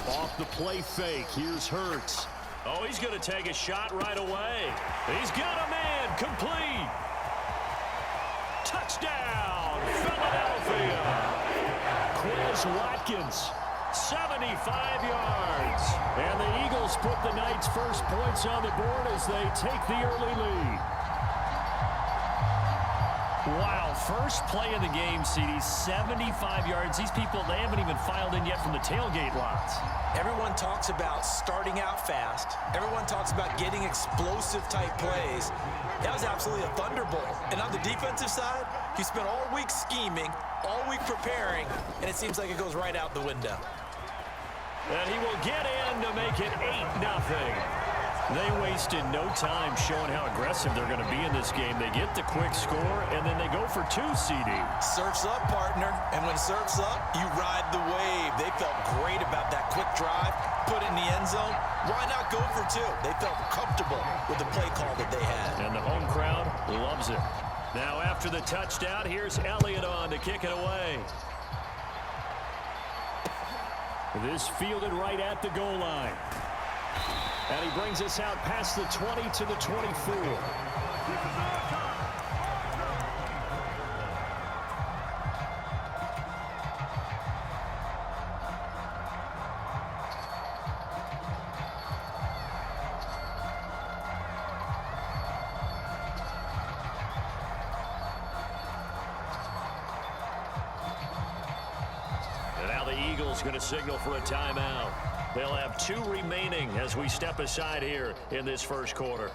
Off the play fake, here's Hurts. Oh, he's going to take a shot right away. He's got a man, complete. Touchdown, Philadelphia. Quez Watkins. 75 yards. And the Eagles put the Knights' first points on the board as they take the early lead. Wow, first play of the game, CD, 75 yards. These people, they haven't even filed in yet from the tailgate lots. Everyone talks about starting out fast. Everyone talks about getting explosive-type plays. That was absolutely a thunderbolt. And on the defensive side, he spent all week scheming, all week preparing, and it seems like it goes right out the window. And he will get in to make it 8-0. They wasted no time showing how aggressive they're going to be in this game. They get the quick score, and then they go for 2, CD. Surf's up, partner. And when surf's up, you ride the wave. They felt great about that quick drive, put it in the end zone. Why not go for 2? They felt comfortable with the play call that they had. And the home crowd loves it. Now after the touchdown, here's Elliott on to kick it away. This fielded right at the goal line. And he brings us out past the 20 to the 24. And now the Eagles going to signal for a timeout. They'll have 2 remaining as we step aside here in this first quarter.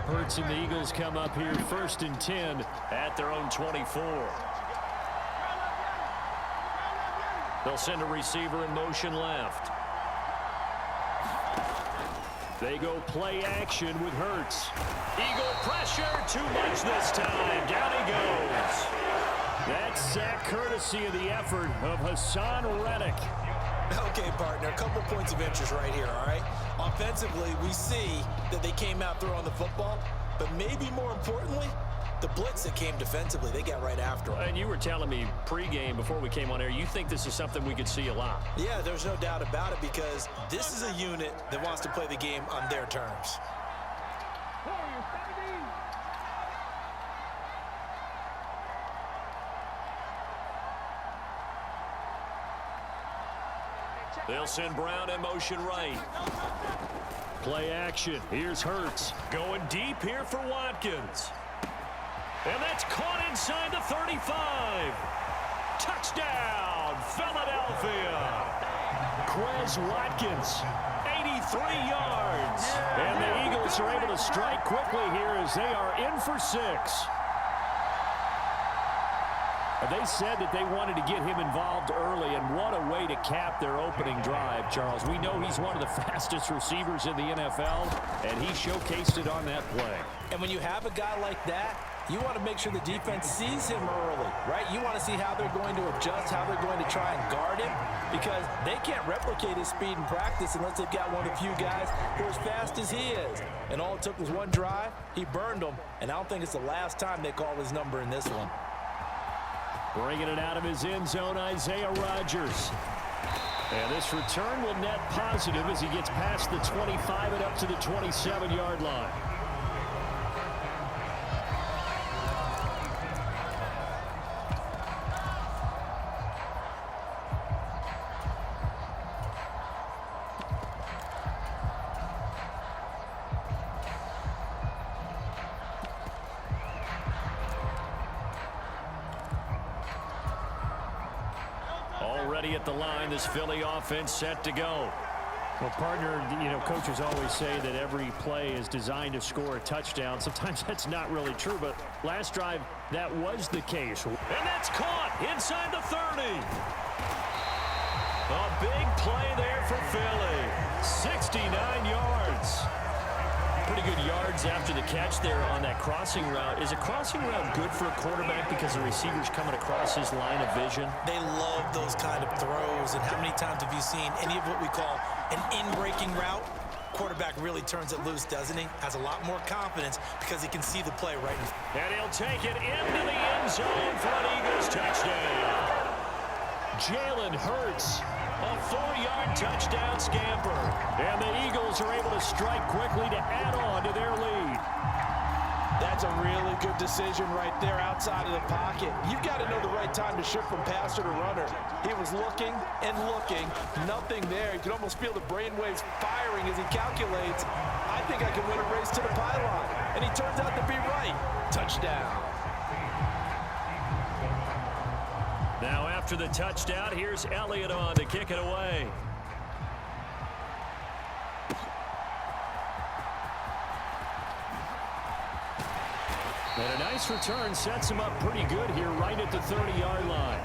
Hurts and the Eagles come up here 1st and 10 at their own 24. They'll send a receiver in motion left. They go play action with Hurts. Eagle pressure, too much this time. Down he goes. That's sack courtesy of the effort of Hassan Reddick. Okay, partner, a couple points of interest right here, all right? Offensively, we see that they came out throwing the football, but maybe more importantly, the blitz that came defensively, they got right after them. And you were telling me pregame before we came on air, you think this is something we could see a lot. Yeah, there's no doubt about it because this is a unit that wants to play the game on their terms. They'll send Brown in motion right. Play action. Here's Hurts. Going deep here for Watkins. And that's caught inside the 35. Touchdown, Philadelphia. Quez Watkins, 83 yards. And the Eagles are able to strike quickly here as they are in for 6. They said that they wanted to get him involved early, and what a way to cap their opening drive, Charles. We know he's one of the fastest receivers in the NFL, and he showcased it on that play. And when you have a guy like that, you want to make sure the defense sees him early, right? You want to see how they're going to adjust, how they're going to try and guard him, because they can't replicate his speed in practice unless they've got one of the few guys who are as fast as he is. And all it took was one drive. He burned them, and I don't think it's the last time they call his number in this one. Bringing it out of his end zone, Isaiah Rodgers. And this return will net positive as he gets past the 25 and up to the 27-yard line. Already at the line, this Philly offense set to go. Well, partner, coaches always say that every play is designed to score a touchdown. Sometimes that's not really true, but last drive, that was the case. And that's caught inside the 30. A big play there for Philly. 69 yards. Pretty good yards after the catch there on that crossing route. Is a crossing route good for a quarterback because the receiver's coming across his line of vision? They love those kind of throws. And how many times have you seen any of what we call an in-breaking route? Quarterback really turns it loose, doesn't he? Has a lot more confidence because he can see the play right in front. And he'll take it into the end zone for an Eagles touchdown. Jalen Hurts. A 4-yard touchdown scamper. And the Eagles are able to strike quickly to add on to their lead. That's a really good decision right there outside of the pocket. You've got to know the right time to shift from passer to runner. He was looking and looking. Nothing there. You can almost feel the brainwaves firing as he calculates. I think I can win a race to the pylon. And he turns out to be right. Touchdown. Now after the touchdown, here's Elliott on to kick it away. And a nice return sets him up pretty good here right at the 30-yard line.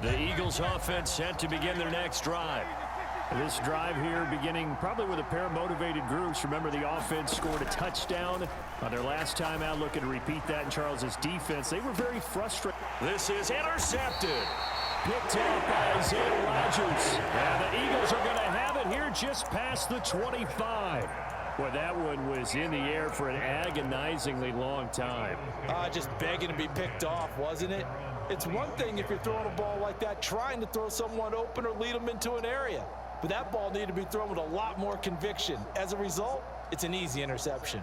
The Eagles offense set to begin their next drive. This drive here beginning probably with a pair of motivated groups. Remember, the offense scored a touchdown on their last time out. Looking to repeat that in Charles's defense. They were very frustrated. This is intercepted. Picked up by Isaiah Rodgers. And the Eagles are going to have it here just past the 25. Boy, that one was in the air for an agonizingly long time. Just begging to be picked off, wasn't it? It's one thing if you're throwing a ball like that, trying to throw someone open or lead them into an area. But that ball needed to be thrown with a lot more conviction. As a result, it's an easy interception.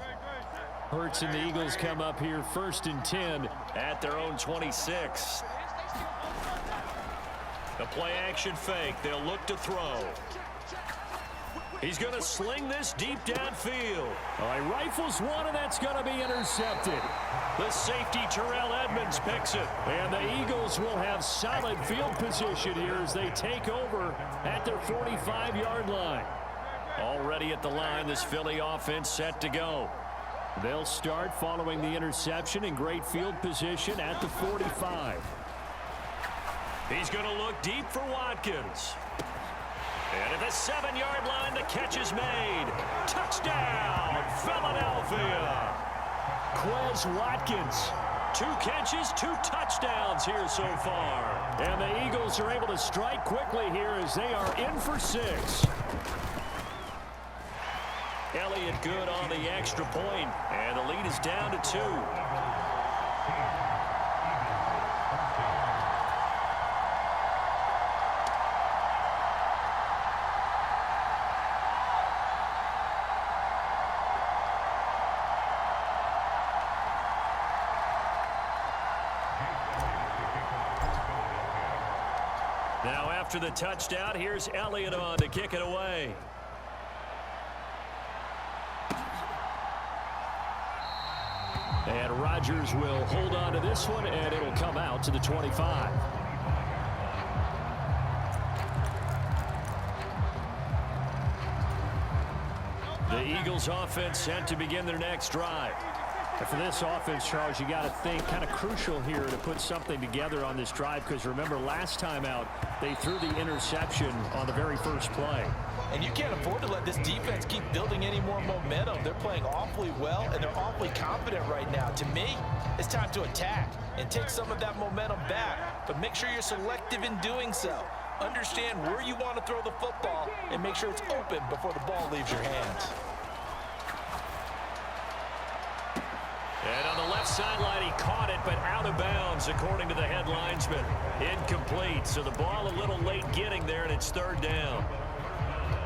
Hurts and the Eagles come up here 1st and 10 at their own 26. The play action fake. They'll look to throw. He's going to sling this deep downfield. All right, rifles one, and that's going to be intercepted. The safety, Terrell Edmonds, picks it. And the Eagles will have solid field position here as they take over at their 45-yard line. Already at the line, this Philly offense set to go. They'll start following the interception in great field position at the 45. He's going to look deep for Watkins. And at the 7-yard line, the catch is made. Touchdown, Philadelphia. Quez Watkins. 2 catches, 2 touchdowns here so far. And the Eagles are able to strike quickly here as they are in for 6. Elliott good on the extra point, and the lead is down to 2. After the touchdown, here's Elliott on to kick it away. And Rodgers will hold on to this one, and it'll come out to the 25. The Eagles offense set to begin their next drive. And for this offense, Charles, you got to think kind of crucial here to put something together on this drive, because remember last time out they threw the interception on the very first play. And you can't afford to let this defense keep building any more momentum. They're playing awfully well, and they're awfully confident right now. To me, it's time to attack and take some of that momentum back, but make sure you're selective in doing so. Understand where you want to throw the football and make sure it's open before the ball leaves your hands. And on the left sideline, he caught it, but out of bounds, according to the head linesman. Incomplete, so the ball a little late getting there, and it's third down.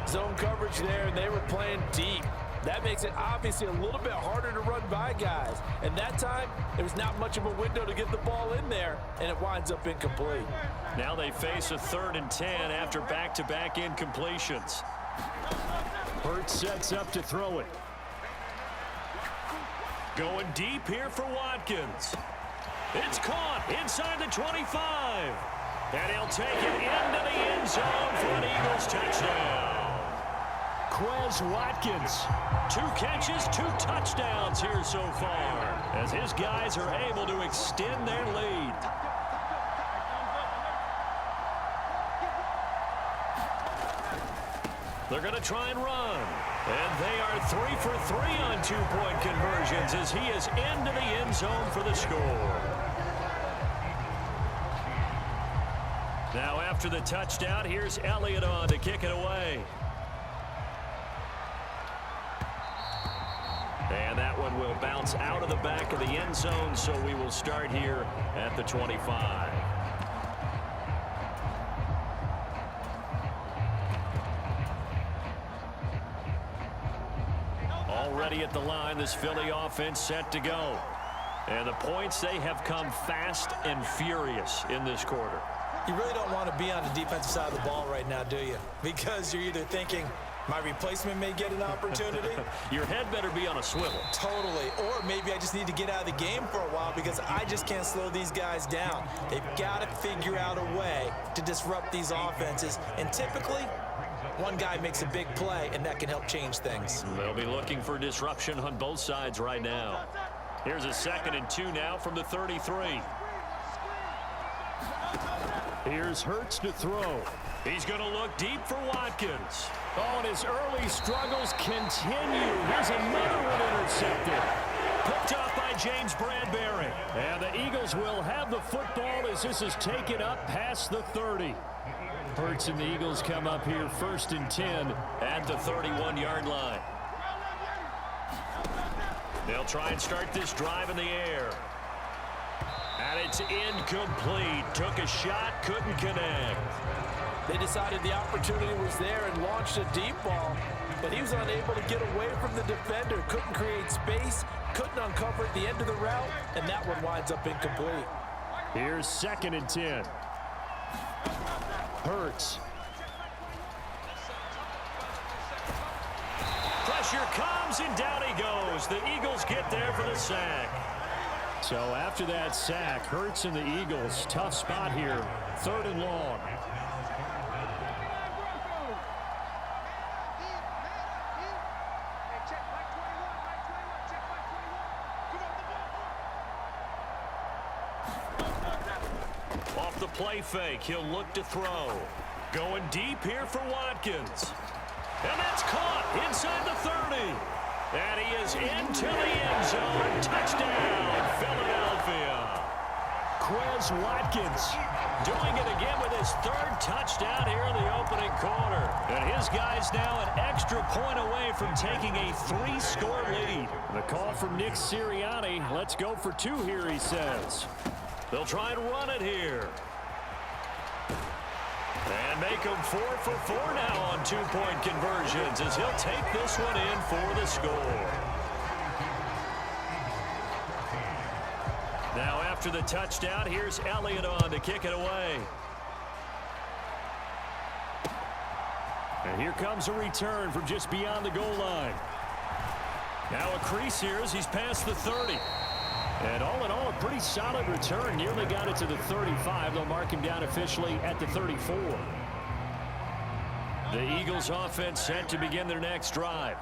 Zone coverage there, and they were playing deep. That makes it obviously a little bit harder to run by guys. And that time, there was not much of a window to get the ball in there, and it winds up incomplete. Now they face a 3rd and 10 after back-to-back incompletions. Hurts sets up to throw it. Going deep here for Watkins. It's caught inside the 25. And he'll take it into the end zone for an Eagles touchdown. Watkins. 2 catches, 2 touchdowns here so far, as his guys are able to extend their lead. They're going to try and run. And they are 3 for 3 on 2-point conversions as he is into the end zone for the score. Now after the touchdown, here's Elliott on to kick it away. And that one will bounce out of the back of the end zone, so we will start here at the 25. Already at the line, this Philly offense set to go. And the points, they have come fast and furious in this quarter. You really don't want to be on the defensive side of the ball right now, do you? Because you're either thinking, my replacement may get an opportunity. Your head better be on a swivel. Totally. Or maybe I just need to get out of the game for a while because I just can't slow these guys down. They've got to figure out a way to disrupt these offenses. And typically, one guy makes a big play, and that can help change things. They'll be looking for disruption on both sides right now. Here's a 2nd and 2 now from the 33. Here's Hurts to throw. He's going to look deep for Watkins. Oh, and his early struggles continue. Here's another one intercepted. Picked off by James Bradbury. And the Eagles will have the football as this is taken up past the 30. Hurts and the Eagles come up here 1st and 10 at the 31-yard line. They'll try and start this drive in the air. And it's incomplete. Took a shot, couldn't connect. They decided the opportunity was there and launched a deep ball, but he was unable to get away from the defender. Couldn't create space, couldn't uncover at the end of the route, and that one winds up incomplete. Here's 2nd and 10. Hurts. Pressure comes, and down he goes. The Eagles get there for the sack. So after that sack, Hurts and the Eagles, tough spot here, 3rd and long. Off the play fake, he'll look to throw. Going deep here for Watkins. And that's caught inside the 30. And he is into the end zone. Touchdown, Philadelphia. Watkins doing it again with his 3rd touchdown here in the opening quarter. And his guys now an extra point away from taking a 3-score lead. The call from Nick Sirianni. Let's go for 2 here, he says. They'll try and run it here. And make them 4 for 4 now on 2-point conversions as he'll take this one in for the score. Now after the touchdown, here's Elliott on to kick it away. And here comes a return from just beyond the goal line. Now a crease here as he's past the 30. And all in all, a pretty solid return. Nearly got it to the 35. They'll mark him down officially at the 34. The Eagles offense set to begin their next drive.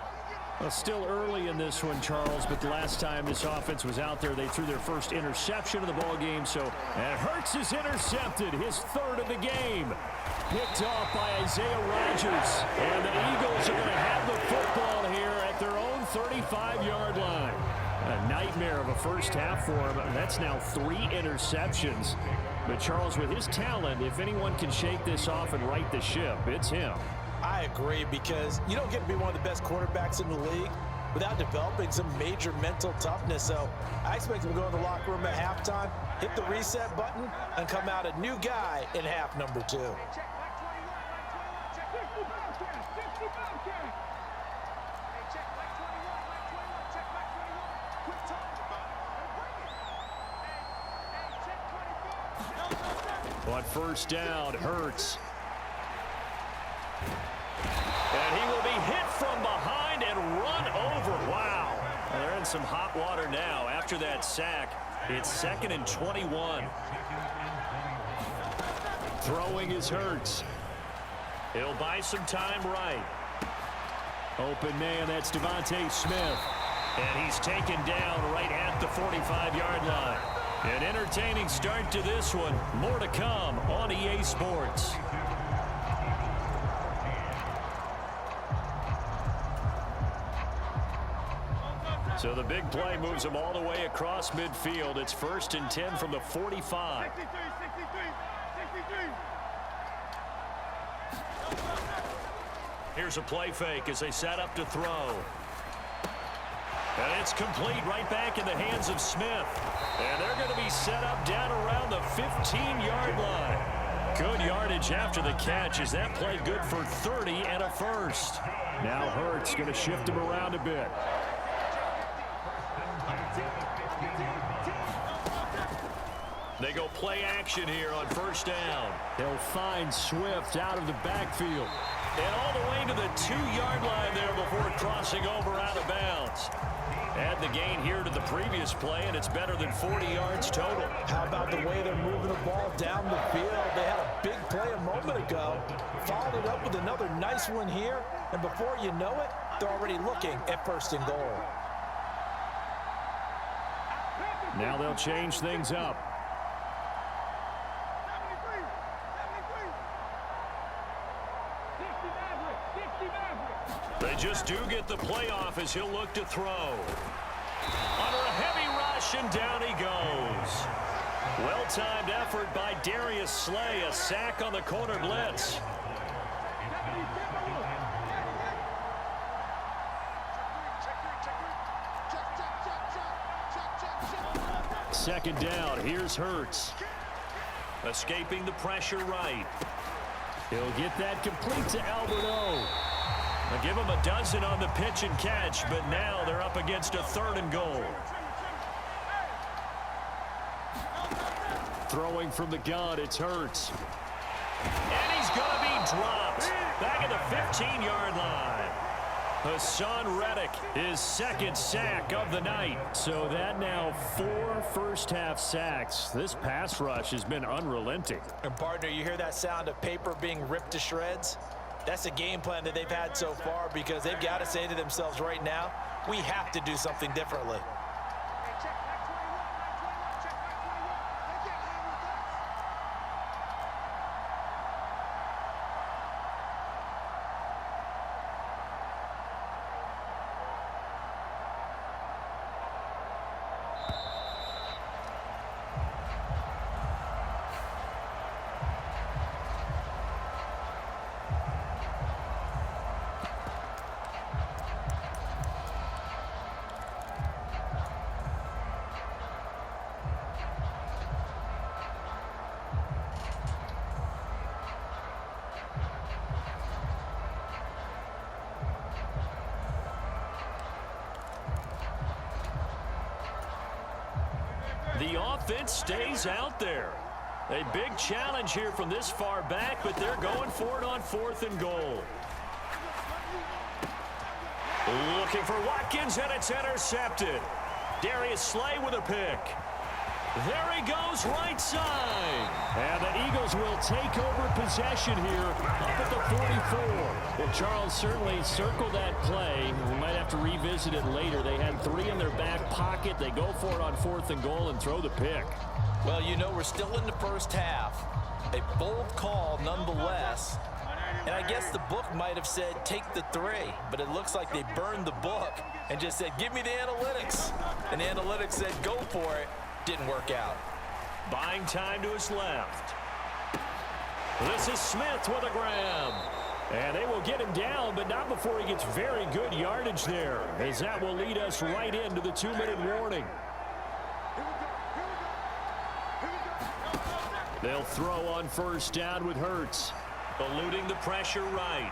Well, still early in this one, Charles, but the last time this offense was out there, they threw their first interception of the ball game. And Hurts is intercepted, his third of the game. Picked off by Isaiah Rodgers. And the Eagles are going to have the football here at their own 35-yard line. A nightmare of a first half for him. That's now 3 interceptions. But Charles, with his talent, if anyone can shake this off and right the ship, it's him. I agree, because you don't get to be one of the best quarterbacks in the league without developing some major mental toughness. So I expect him to go in the locker room at halftime, hit the reset button, and come out a new guy in half number 2. On first down, Hurts. And he will be hit from behind and run over. Wow. They're in some hot water now after that sack. It's 2nd and 21. Throwing is Hurts. He'll buy some time right. Open man, that's Devontae Smith. And he's taken down right at the 45-yard line. An entertaining start to this one. More to come on EA Sports. So the big play moves them all the way across midfield. It's 1st and 10 from the 45. Here's a play fake as they set up to throw. And it's complete right back in the hands of Smith. And they're going to be set up down around the 15-yard line. Good yardage after the catch as that play good for 30 and a first. Now Hurts going to shift him around a bit. They go play action here on first down. They'll find Swift out of the backfield. And all the way to the 2-yard line there before crossing over out of bounds. Add the gain here to the previous play, and it's better than 40 yards total. How about the way they're moving the ball down the field? They had a big play a moment ago, followed it up with another nice one here, and before you know it, they're already looking at 1st and goal. Now they'll change things up. They just do get the playoff as he'll look to throw. Under a heavy rush, and down he goes. Well-timed effort by Darius Slay, a sack on the corner blitz. Second down, here's Hurts. Escaping the pressure right. He'll get that complete to Albert O. They'll give him a dozen on the pitch and catch, but now they're up against a 3rd and goal. Throwing from the gun, it's Hurts. And he's going to be dropped back at the 15-yard line. Hassan Reddick, his 2nd sack of the night. So that now 4 first-half sacks. This pass rush has been unrelenting. And partner, you hear that sound of paper being ripped to shreds? That's a game plan that they've had so far, because they've got to say to themselves right now, we have to do something differently. The offense stays out there. A big challenge here from this far back, but they're going for it on 4th and goal. Looking for Watkins, and it's intercepted. Darius Slay with a pick. There he goes, right side. And the Eagles will take over possession here up at the 44. Well, Charles, certainly circle that play. We might have to revisit it later. They had 3 in their back pocket. They go for it on 4th and goal and throw the pick. Well, you know, we're still in the first half. A bold call nonetheless. And I guess the book might have said take the 3, but it looks like they burned the book and just said, give me the analytics. And the analytics said, go for it. Didn't work out. Buying time to his left. This is Smith with a grab. And they will get him down, but not before he gets very good yardage there, as that will lead us right into the 2-minute warning. They'll throw on first down with Hurts. Eluding the pressure right.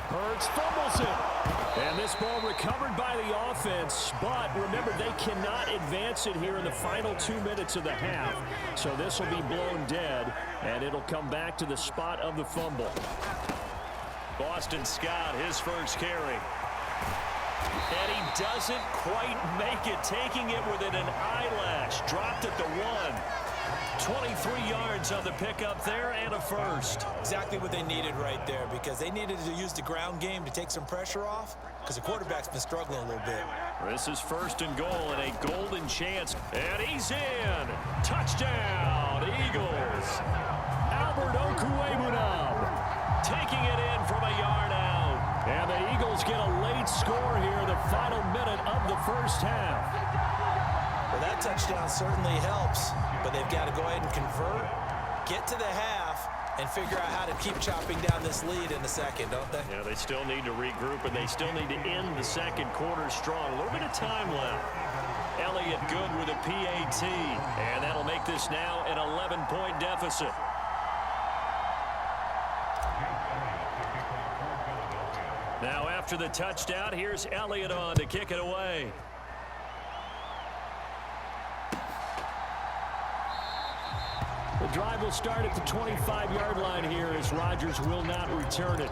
Hurts fumbles it. And this ball recovered by the offense, but remember, they cannot advance it here in the final 2 minutes of the half. So this will be blown dead, and it'll come back to the spot of the fumble. Boston Scott, his first carry. And he doesn't quite make it, taking it within an eyelash. Dropped at the 1. 23 yards on the pickup there and a first. Exactly what they needed right there, because they needed to use the ground game to take some pressure off, because the quarterback's been struggling a little bit. This is 1st and goal and a golden chance. And he's in. Touchdown, Eagles. Albert Okwuegbunam Taking it in from a yard out. And the Eagles get a late score here in the final minute of the first half. Well, that touchdown certainly helps, but they've got to go ahead and convert, get to the half, and figure out how to keep chopping down this lead in the second, don't they? Yeah, they still need to regroup, and they still need to end the second quarter strong. A little bit of time left. Elliott good with a PAT, and that'll make this now an 11-point deficit. Now after the touchdown, here's Elliott on to kick it away. The drive will start at the 25-yard line here as Rodgers will not return it.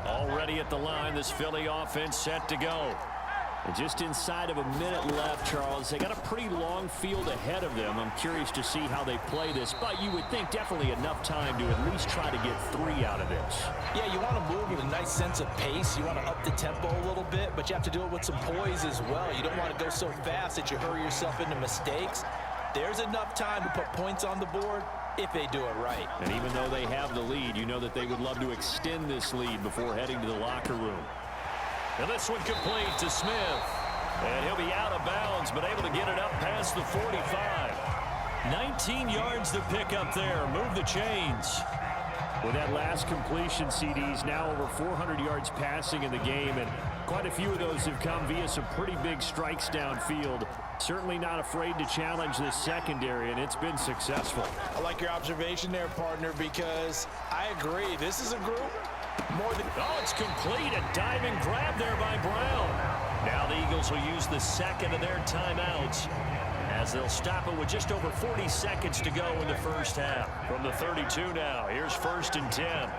Already at the line, this Philly offense set to go. And just inside of a minute left, Charles. They got a pretty long field ahead of them. I'm curious to see how they play this, but you would think definitely enough time to at least try to get 3 out of this. Yeah, you want to move with a nice sense of pace. You want to up the tempo a little bit, but you have to do it with some poise as well. You don't want to go so fast that you hurry yourself into mistakes. There's enough time to put points on the board if they do it right. And even though they have the lead, you know that they would love to extend this lead before heading to the locker room. And this one complete to Smith. And he'll be out of bounds, but able to get it up past the 45. 19 yards to pick up there. Move the chains. With that last completion, CD's now over 400 yards passing in the game, and quite a few of those have come via some pretty big strikes downfield. Certainly not afraid to challenge this secondary, and it's been successful. I like your observation there, partner, because I agree. This is a group more than... Oh, it's complete. A diving grab there by Brown. Now the Eagles will use the second of their timeouts as they'll stop it with just over 40 seconds to go in the first half. From the 32 now, here's 1st and 10.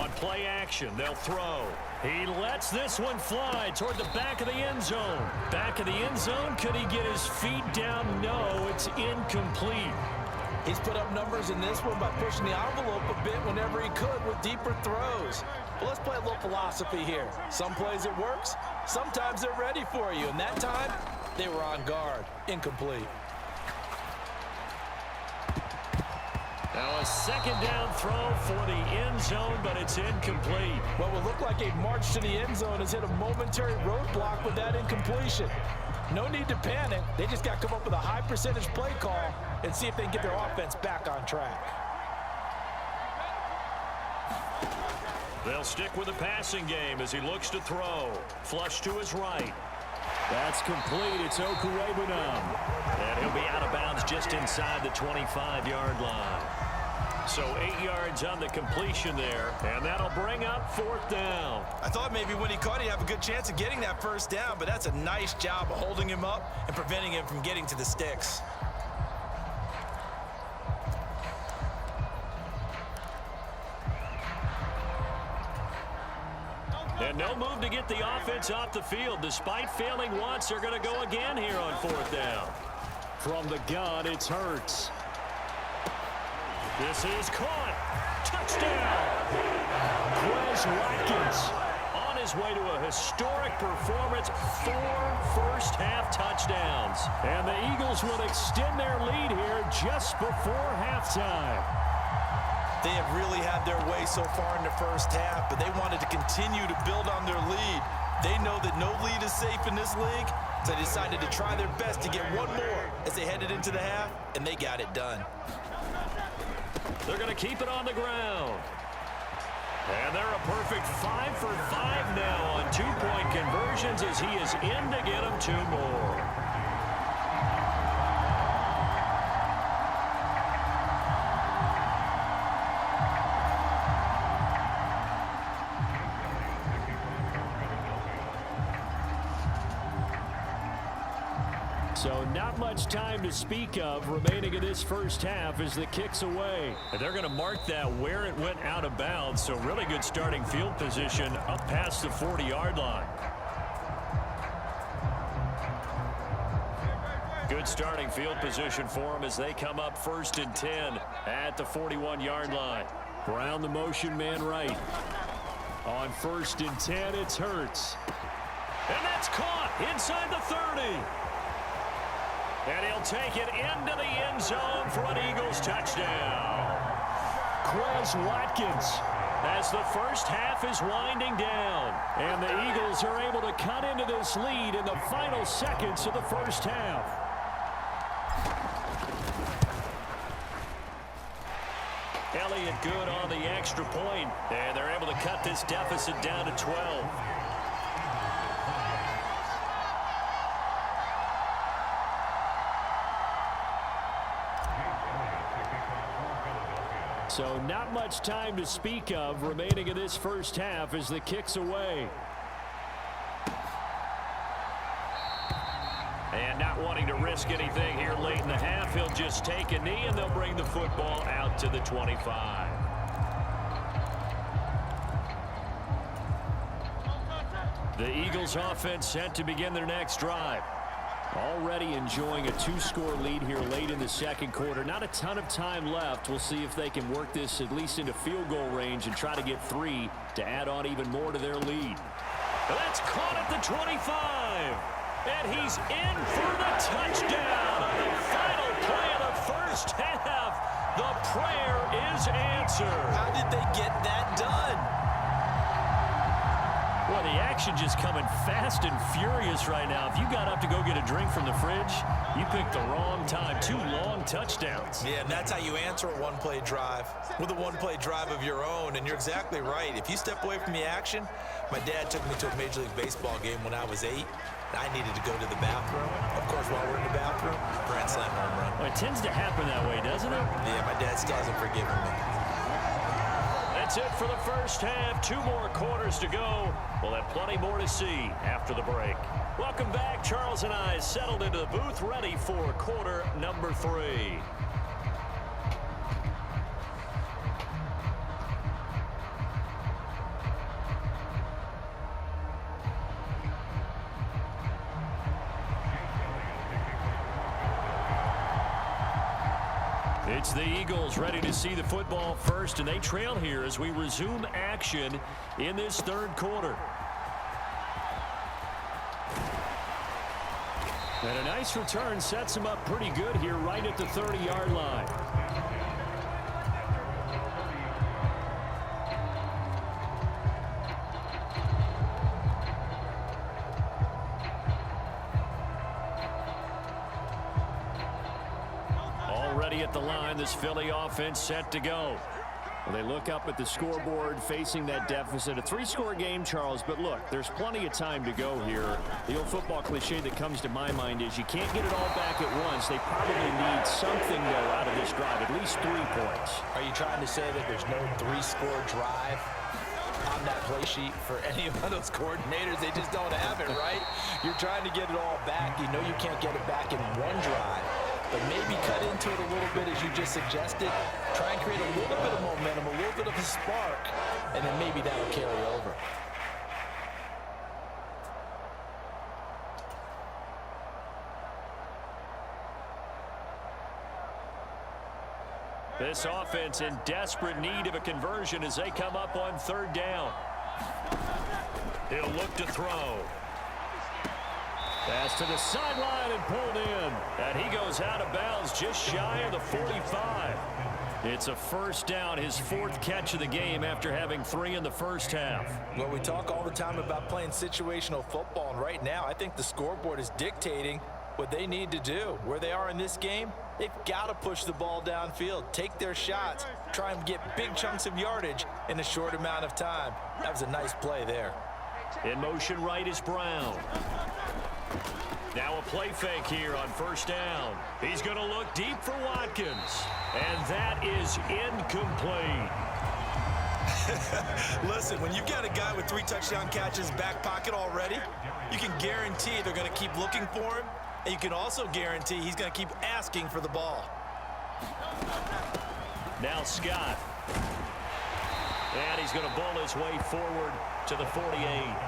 On play action, they'll throw. He lets this one fly toward the back of the end zone. Back of the end zone, could he get his feet down? No, it's incomplete. He's put up numbers in this one by pushing the envelope a bit whenever he could with deeper throws. But let's play a little philosophy here. Some plays it works, sometimes they're ready for you. And that time, they were on guard. Incomplete. Now a second down throw for the end zone, but it's incomplete. What would look like a march to the end zone has hit a momentary roadblock with that incompletion. No need to panic. They just got to come up with a high percentage play call and see if they can get their offense back on track. They'll stick with the passing game as he looks to throw. Flush to his right. That's complete. It's Okwuegbunam. And he'll be out of bounds just inside the 25-yard line. So 8 yards on the completion there, and that'll bring up 4th down. I thought maybe when he caught it, he'd have a good chance of getting that first down, but that's a nice job of holding him up and preventing him from getting to the sticks. And no move to get the offense off the field. Despite failing once, they're going to go again here on 4th down. From the gun, it's Hurts. This is caught. Touchdown. Quez Watkins. On his way to a historic performance, 4 first-half touchdowns. And the Eagles will extend their lead here just before halftime. They have really had their way so far in the first half, but they wanted to continue to build on their lead. They know that no lead is safe in this league, so they decided to try their best to get one more as they headed into the half, and they got it done. They're going to keep it on the ground. And they're a perfect 5 for 5 now on 2-point conversions as he is in to get them 2 more. So not much time to speak of remaining in this first half as the kick's away. And they're going to mark that where it went out of bounds, so really good starting field position up past the 40-yard line. Good starting field position for them as they come up 1st and 10 at the 41-yard line. Brown the motion man right. On 1st and 10, it's Hurts. And that's caught inside the 30. And he'll take it into the end zone for an Eagles touchdown. Quez Watkins. As the first half is winding down. And the Eagles are able to cut into this lead in the final seconds of the first half. Elliott good on the extra point. And they're able to cut this deficit down to 12. So not much time to speak of remaining in this first half as the kick's away. And not wanting to risk anything here late in the half, he'll just take a knee and they'll bring the football out to the 25. The Eagles offense set to begin their next drive. Already enjoying a 2-score lead here late in the second quarter. Not a ton of time left. We'll see if they can work this at least into field goal range and try to get 3 to add on even more to their lead. That's caught at the 25. And he's in for the touchdown on the final play of the first half. The prayer is answered. How did they get that done? Well, the action just coming fast and furious right now. If you got up to go get a drink from the fridge, you picked the wrong time. 2 long touchdowns. Yeah, and that's how you answer a one-play drive with a one-play drive of your own. And you're exactly right. If you step away from the action, my dad took me to a Major League Baseball game when I was 8. And I needed to go to the bathroom. Of course, while we're in the bathroom, grand slam home run. Well, it tends to happen that way, doesn't it? Yeah, my dad still hasn't forgiven me. That's it for the first half. 2 more quarters to go. We'll have plenty more to see after the break. Welcome back. Charles and I settled into the booth, ready for quarter number 3. It's the Eagles ready to see the football first, and they trail here as we resume action in this third quarter. And a nice return sets him up pretty good here right at the 30-yard line. Already at the line, this Philly offense set to go. Well, they look up at the scoreboard facing that deficit. A 3-score game, Charles, but look, there's plenty of time to go here. The old football cliche that comes to my mind is you can't get it all back at once. They probably need something, though, out of this drive, at least 3 points. Are you trying to say that there's no 3-score drive on that play sheet for any of those coordinators? They just don't have it, right? You're trying to get it all back. You know you can't get it back in one drive. But maybe cut into it a little bit, as you just suggested. Try and create a little bit of momentum, a little bit of a spark, and then maybe that'll carry over. This offense in desperate need of a conversion as they come up on 3rd down. He'll look to throw. Pass to the sideline and pulled in. And he goes out of bounds just shy of the 45. It's a 1st down, his 4th catch of the game after having 3 in the first half. Well, we talk all the time about playing situational football, and right now I think the scoreboard is dictating what they need to do. Where they are in this game, they've got to push the ball downfield, take their shots, try and get big chunks of yardage in a short amount of time. That was a nice play there. In motion right is Brown. Now a play fake here on 1st down. He's going to look deep for Watkins. And that is incomplete. Listen, when you've got a guy with 3 touchdown catches back pocket already, you can guarantee they're going to keep looking for him. And you can also guarantee he's going to keep asking for the ball. Now Scott. And he's going to bull his way forward to the 48.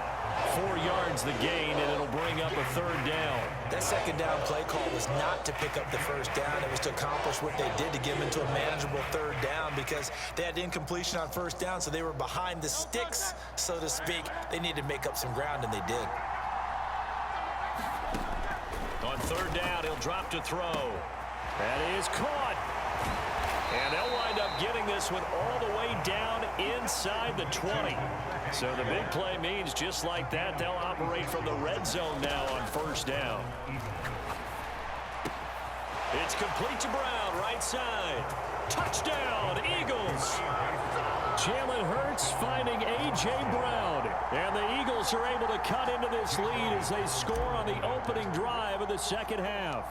4 yards the gain, and it'll bring up a 3rd down. That 2nd down play call was not to pick up the 1st down. It was to accomplish what they did, to get them into a manageable 3rd down, because they had incompletion on 1st down, so they were behind the sticks, so to speak. They needed to make up some ground, and they did. On 3rd down, he'll drop to throw. That is caught. And they'll wind up getting this one all the way down inside the 20. So the big play means just like that, they'll operate from the red zone now on 1st down. It's complete to Brown, right side. Touchdown, Eagles. Jalen Hurts finding A.J. Brown. And the Eagles are able to cut into this lead as they score on the opening drive of the 2nd half.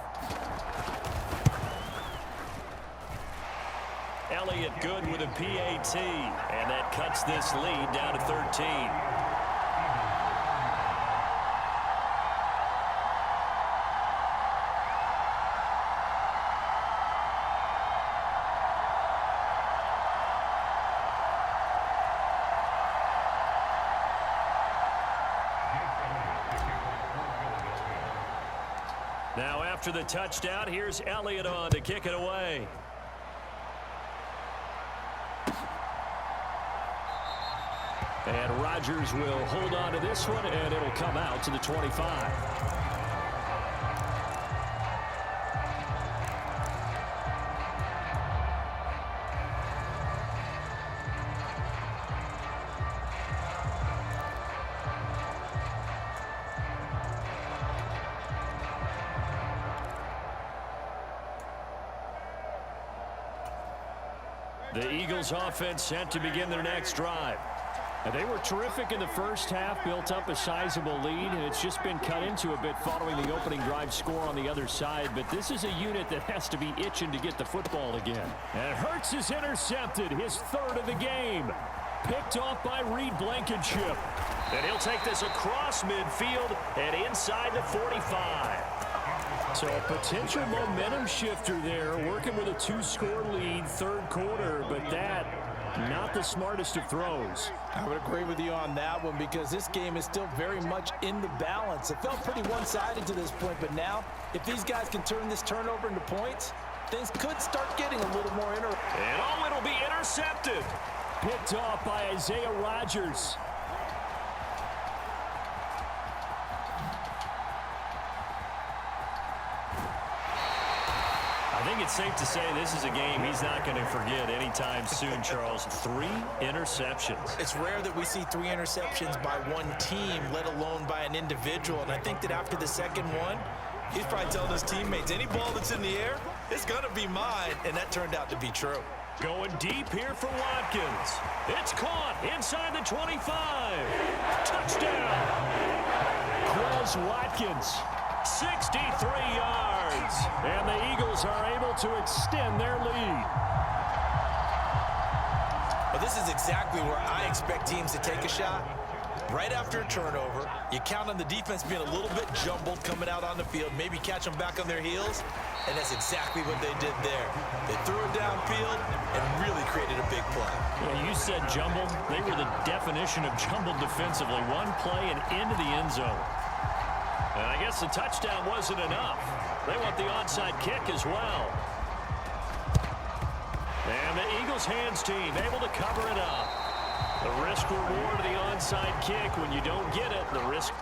Elliott good with a PAT, and that cuts this lead down to 13. Now after the touchdown, here's Elliott on to kick it away. And Rodgers will hold on to this one, and it'll come out to the 25. The Eagles offense set to begin their next drive. And they were terrific in the first half, built up a sizable lead, and it's just been cut into a bit following the opening drive score on the other side. But this is a unit that has to be itching to get the football again. And Hurts is intercepted, his 3rd of the game. Picked off by Reed Blankenship. And he'll take this across midfield and inside the 45. So a potential momentum shifter there, working with a 2-score lead, 3rd quarter, but that not the smartest of throws. I would agree with you on that one, because this game is still very much in the balance. It felt pretty one-sided to this point, but now if these guys can turn this turnover into points, things could start getting a little more interesting. And it'll be intercepted. Picked off by Isaiah Rodgers. I think it's safe to say this is a game he's not going to forget anytime soon, Charles. 3 interceptions. It's rare that we see 3 interceptions by one team, let alone by an individual. And I think that after the 2nd one, he's probably telling his teammates, any ball that's in the air, it's going to be mine. And that turned out to be true. Going deep here for Watkins. It's caught inside the 25. Touchdown. Chris Watkins. 63 yards. And the Eagles are able to extend their lead. Well, this is exactly where I expect teams to take a shot. Right after a turnover, you count on the defense being a little bit jumbled coming out on the field, maybe catch them back on their heels, and that's exactly what they did there. They threw it downfield and really created a big play. Yeah, you said jumbled. They were the definition of jumbled defensively. One play and into the end zone. And I guess the touchdown wasn't enough. They want the onside kick as well. And the Eagles hands team able to cover it up. The risk reward of the onside kick, when you don't get it, the risk